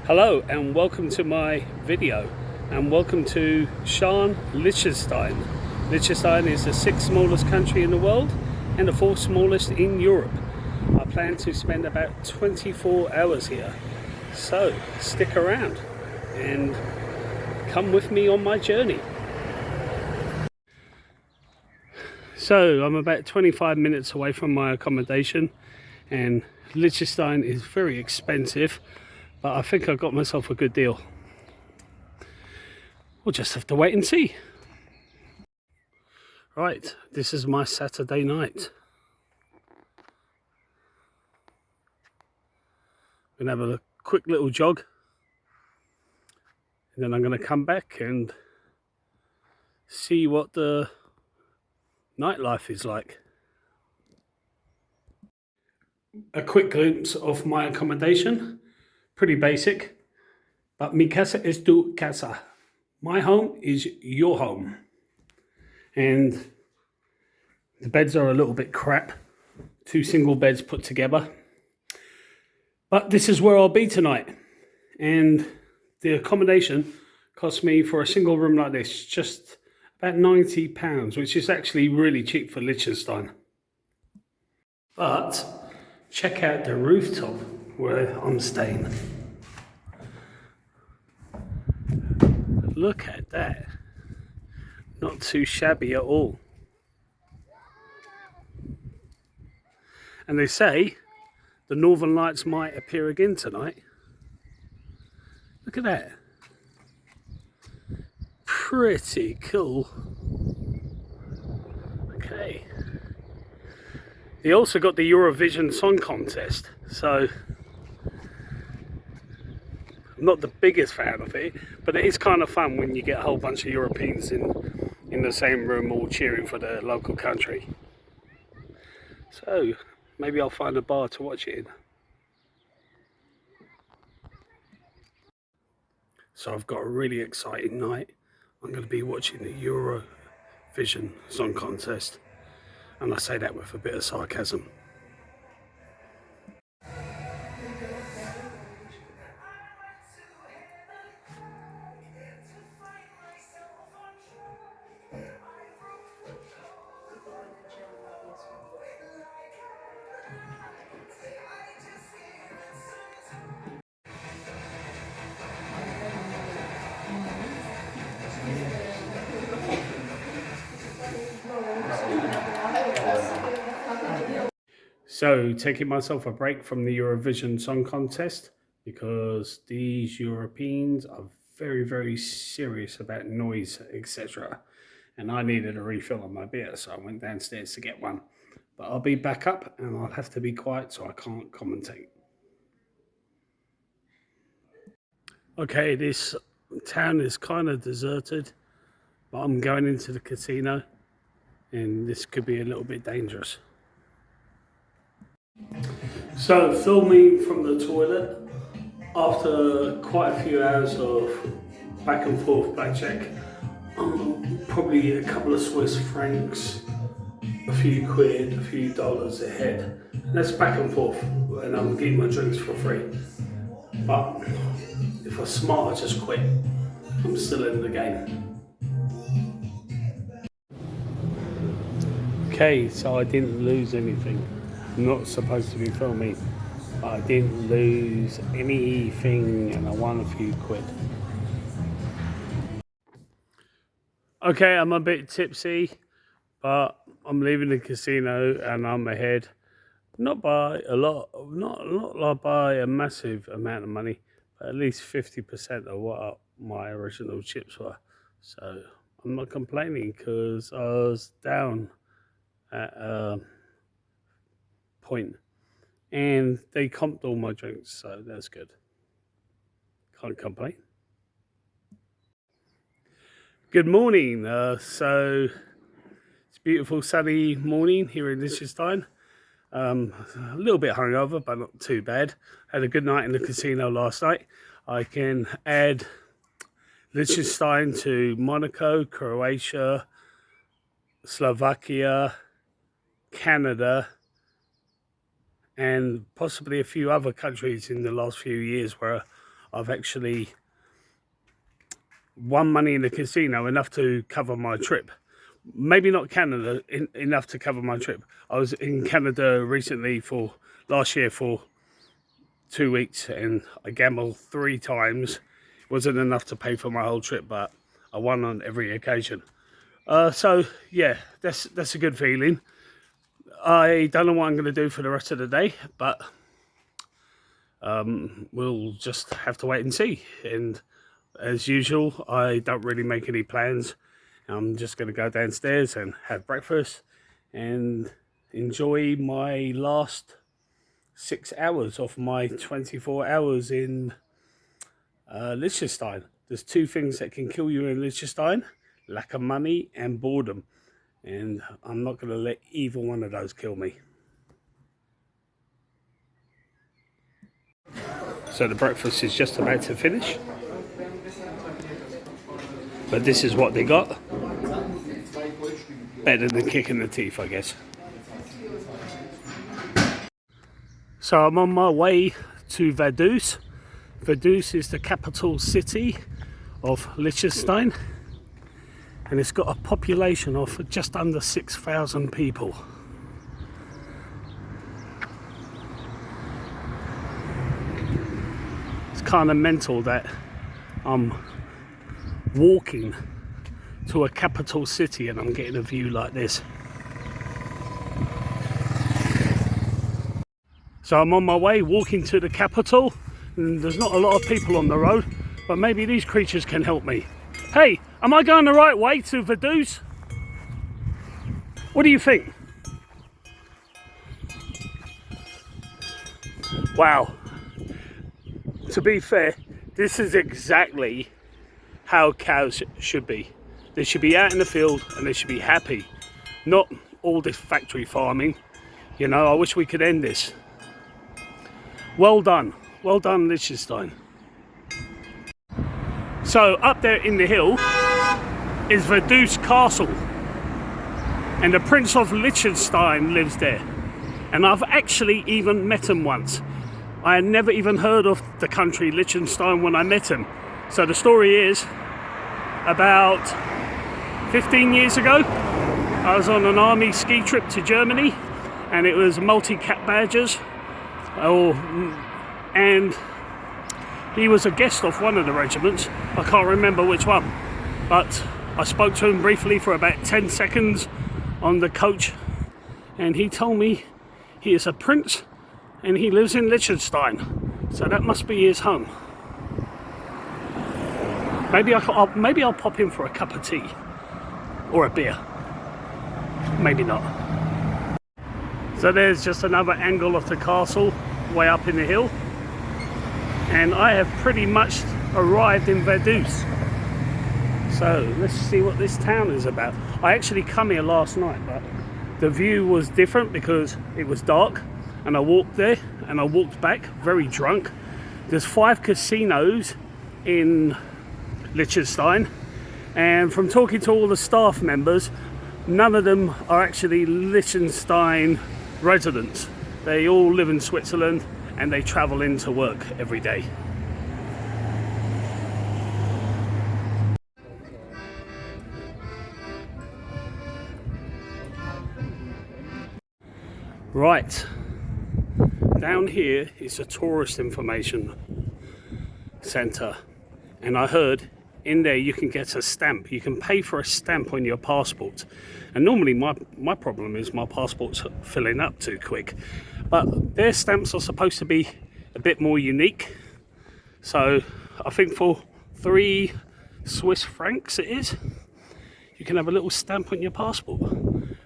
Hello and welcome to my video and welcome to Liechtenstein. Liechtenstein is the 6th smallest country in the world and the 4th smallest in Europe. I plan to spend about 24 hours here, so stick around and come with me on my journey. So I'm about 25 minutes away from my accommodation, and Liechtenstein is very expensive, but I think I got myself a good deal. We'll just have to wait and see. Right, this is my Saturday night. I'm gonna have a quick little jog, and then I'm gonna come back and see what the nightlife is like. A quick glimpse of my accommodation. Pretty basic, but mi casa es tu casa. My home is your home. And the beds are a little bit crap. 2 single beds put together. But this is where I'll be tonight. And the accommodation cost me, for a single room like this, just about £90, which is actually really cheap for Liechtenstein. But check out the rooftop where I'm staying. Look at that. Not too shabby at all. And they say the Northern Lights might appear again tonight. Look at that. Pretty cool. Okay. They also got the Eurovision Song Contest, so I'm not the biggest fan of it, but it is kind of fun when you get a whole bunch of Europeans in the same room all cheering for their local country. So maybe I'll find a bar to watch it in. So I've got a really exciting night. I'm going to be watching the Eurovision Song Contest, and I say that with a bit of sarcasm. So, taking myself a break from the Eurovision Song Contest, because these Europeans are very, very serious about noise, etc. And I needed a refill on my beer, so I went downstairs to get one. But I'll be back up and I'll have to be quiet so I can't commentate. Okay, this town is kind of deserted, but I'm going into the casino and this could be a little bit dangerous. So, filming from the toilet after quite a few hours of back and forth blackjack. Probably a couple of Swiss francs, a few quid, a few dollars ahead. And that's back and forth, and I'm getting my drinks for free. But if I'm smart, I just quit. I'm still in the game. Okay, so I didn't lose anything. I'm not supposed to be filming, but I didn't lose anything and I won a few quid. Okay, I'm a bit tipsy, but I'm leaving the casino and I'm ahead. Not by a lot, not by a massive amount of money, but at least 50% of what my original chips were. So I'm not complaining because I was down at a point and they comped all my drinks, so that's good. Can't complain. Good morning. So it's a beautiful sunny morning here in Liechtenstein. A little bit hungover, but not too bad. Had a good night in the casino last night. I can add Liechtenstein to Monaco, Croatia, Slovakia, Canada, and possibly a few other countries in the last few years where I've actually won money in the casino enough to cover my trip. Maybe not Canada, enough to cover my trip. I was in Canada recently last year for 2 weeks, and I gambled 3 times. Wasn't enough to pay for my whole trip, but I won on every occasion. So yeah, that's a good feeling. I don't know what I'm going to do for the rest of the day, but we'll just have to wait and see. And as usual, I don't really make any plans. I'm just going to go downstairs and have breakfast and enjoy my last 6 hours of my 24 hours in Liechtenstein. There's 2 things that can kill you in Liechtenstein: lack of money and boredom. And I'm not going to let either one of those kill me. So the breakfast is just about to finish. But this is what they got. Better than kicking the teeth, I guess. So I'm on my way to Vaduz. Vaduz is the capital city of Liechtenstein, and it's got a population of just under 6,000 people. It's kind of mental that I'm walking to a capital city and I'm getting a view like this. So I'm on my way walking to the capital, and there's not a lot of people on the road, but maybe these creatures can help me. Hey, am I going the right way to Vaduz? What do you think? Wow. To be fair, this is exactly how cows should be. They should be out in the field and they should be happy. Not all this factory farming. You know, I wish we could end this. Well done. Well done, Liechtenstein. So up there in the hill is Vaduz Castle. And the Prince of Liechtenstein lives there. And I've actually even met him once. I had never even heard of the country Liechtenstein when I met him. So the story is, about 15 years ago, I was on an army ski trip to Germany, and it was multi-cap badgers. And he was a guest of one of the regiments. I can't remember which one, but I spoke to him briefly for about 10 seconds on the coach, and he told me he is a prince and he lives in Liechtenstein, so that must be his home. Maybe I'll pop in for a cup of tea or a beer. Maybe not. So there's just another angle of the castle way up in the hill, and I have pretty much arrived in Vaduz. So let's see what this town is about. I actually come here last night, but the view was different because it was dark, and I walked there and I walked back very drunk. There's 5 casinos in Liechtenstein, and from talking to all the staff members, none of them are actually Liechtenstein residents. They all live in Switzerland and they travel into work every day. Right, down here is a tourist information centre, and I heard in there you can get a stamp. You can pay for a stamp on your passport, and normally my problem is my passport's filling up too quick, but their stamps are supposed to be a bit more unique. So I think for 3 Swiss francs it is, you can have a little stamp on your passport,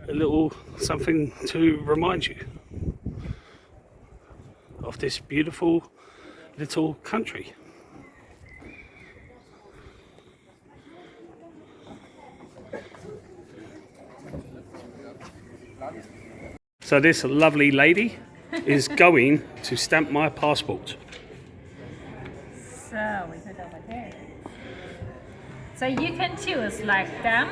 a little something to remind you of this beautiful little country. So this lovely lady is going to stamp my passport. So we put over there. So you can choose like them.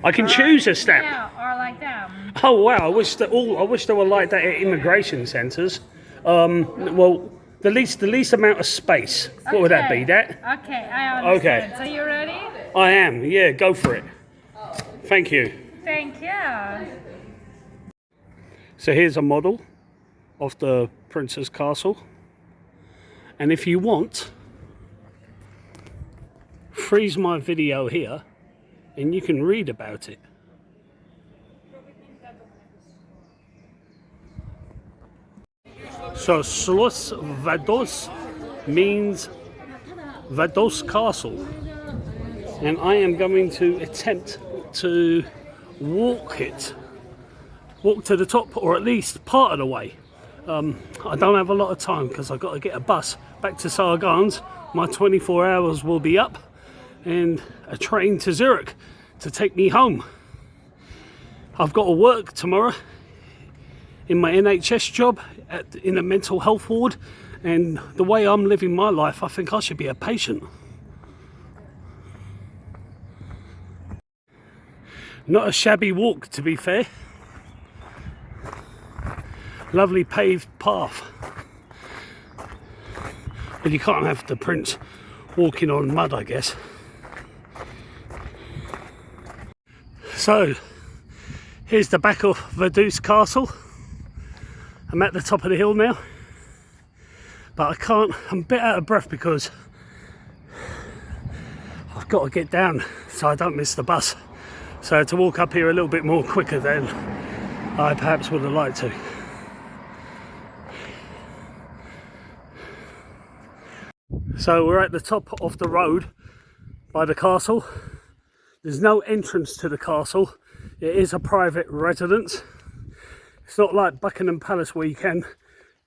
I can choose a stamp. Yeah, or like them. Oh wow! I wish they were like that at immigration centres. Well, The least amount of space. What would that be? That? Okay, I understand. Okay. So you ready? I am. Yeah, go for it. Thank you. Thank you. So here's a model of the Princess Castle. And if you want, freeze my video here and you can read about it. So Schloss Vaduz means Vaduz Castle. And I am going to attempt to walk to the top, or at least part of the way. I don't have a lot of time because I've got to get a bus back to Sargans. My 24 hours will be up, and a train to Zurich to take me home. I've got to work tomorrow in my NHS job in a mental health ward, and the way I'm living my life, I think I should be a patient. Not a shabby walk, to be fair. Lovely paved path. But you can't have the prince walking on mud, I guess. So, here's the back of Vaduz Castle. I'm at the top of the hill now. But I'm a bit out of breath because I've got to get down so I don't miss the bus. So I had to walk up here a little bit more quicker than I perhaps would have liked to. So we're at the top of the road by the castle. There's no entrance to the castle. It is a private residence. It's not like Buckingham Palace where you can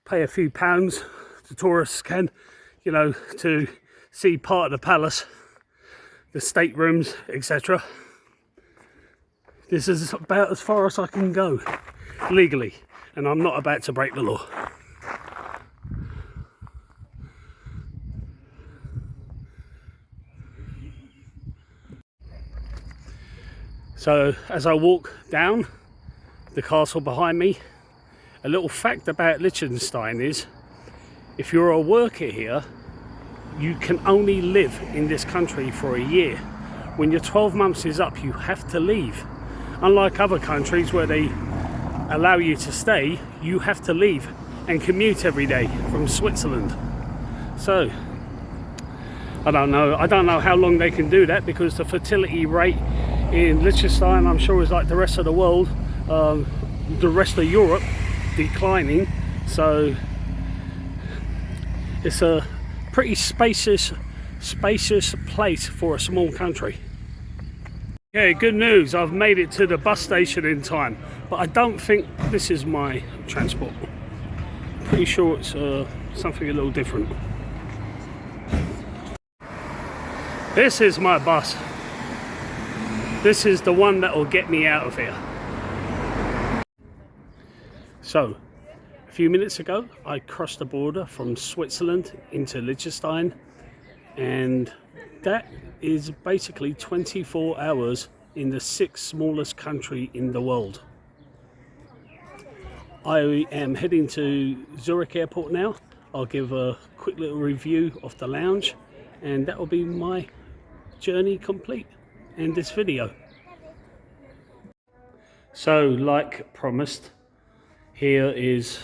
pay a few pounds, the tourists can, you know, to see part of the palace, the staterooms, etc. This is about as far as I can go legally, and I'm not about to break the law. So as I walk down the castle behind me, a little fact about Liechtenstein is if you're a worker here, you can only live in this country for a year. When your 12 months is up, you have to leave. Unlike other countries where they allow you to stay, you have to leave and commute every day from Switzerland. So I don't know how long they can do that, because the fertility rate in Liechtenstein, I'm sure, is like the rest of the world, the rest of Europe, declining. So it's a pretty spacious place for a small country. Okay, good news, I've made it to the bus station in time, but I don't think this is my transport. Pretty sure it's something a little different. This is my bus. This is the one that will get me out of here. So, a few minutes ago, I crossed the border from Switzerland into Liechtenstein, and that is basically 24 hours in the 6th smallest country in the world. I am heading to Zurich Airport now. I'll give a quick little review of the lounge, and that will be my journey complete in this video. So, like promised, here is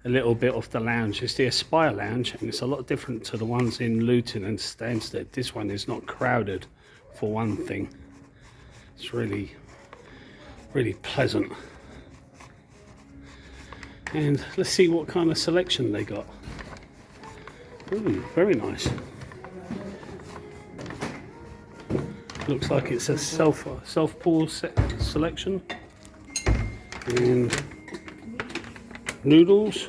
a little bit of the lounge. It's the Aspire lounge, and it's a lot different to the ones in Luton and Stansted. This one is not crowded, for one thing. It's really pleasant. And let's see what kind of selection they got. Ooh, very nice. Looks like it's a self-pour selection. And noodles,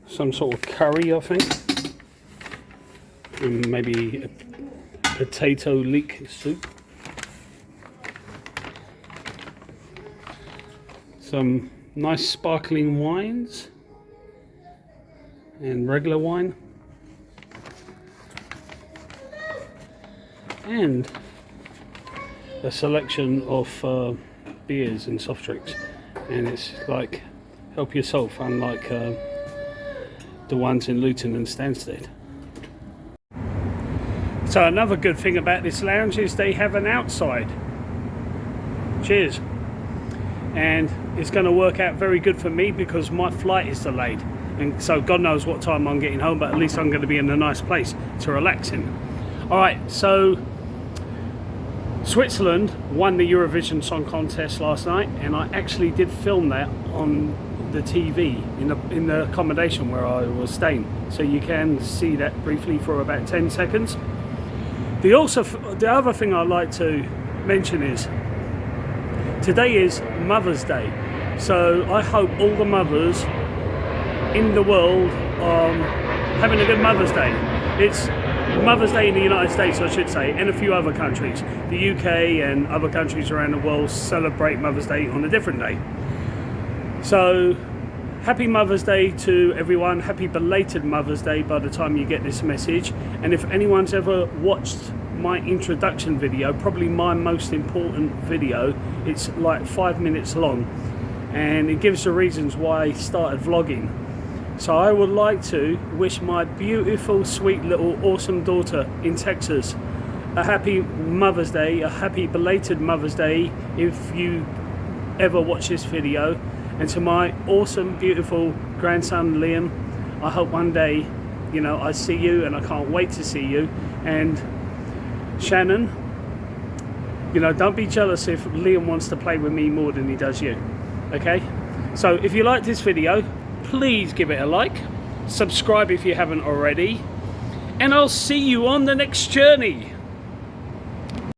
some sort of curry, I think, and maybe a potato leek soup. Some nice sparkling wines and regular wine, and a selection of beers and soft drinks. And it's like help yourself, unlike the ones in Luton and Stansted. So another good thing about this lounge is they have an outside. Cheers. And it's going to work out very good for me because my flight is delayed. And so God knows what time I'm getting home, but at least I'm going to be in a nice place to relax in. Alright, so Switzerland won the Eurovision Song Contest last night, and I actually did film that on the TV in the accommodation where I was staying. So you can see that briefly for about 10 seconds. The other thing I'd like to mention is today is Mother's Day. So I hope all the mothers in the world are having a good Mother's Day. It's Mother's Day in the United States, I should say, and a few other countries. The UK and other countries around the world celebrate Mother's Day on a different day. So, happy Mother's Day to everyone. Happy belated Mother's Day by the time you get this message. And if anyone's ever watched my introduction video, probably my most important video, it's like 5 minutes long. And it gives the reasons why I started vlogging. So I would like to wish my beautiful, sweet little awesome daughter in Texas a happy Mother's Day, a happy belated Mother's Day if you ever watch this video. And to my awesome, beautiful grandson Liam, I hope one day, you know, I see you, and I can't wait to see you. And Shannon, you know, don't be jealous if Liam wants to play with me more than he does you. Okay? So if you like this video, please give it a like, subscribe if you haven't already, and I'll see you on the next journey.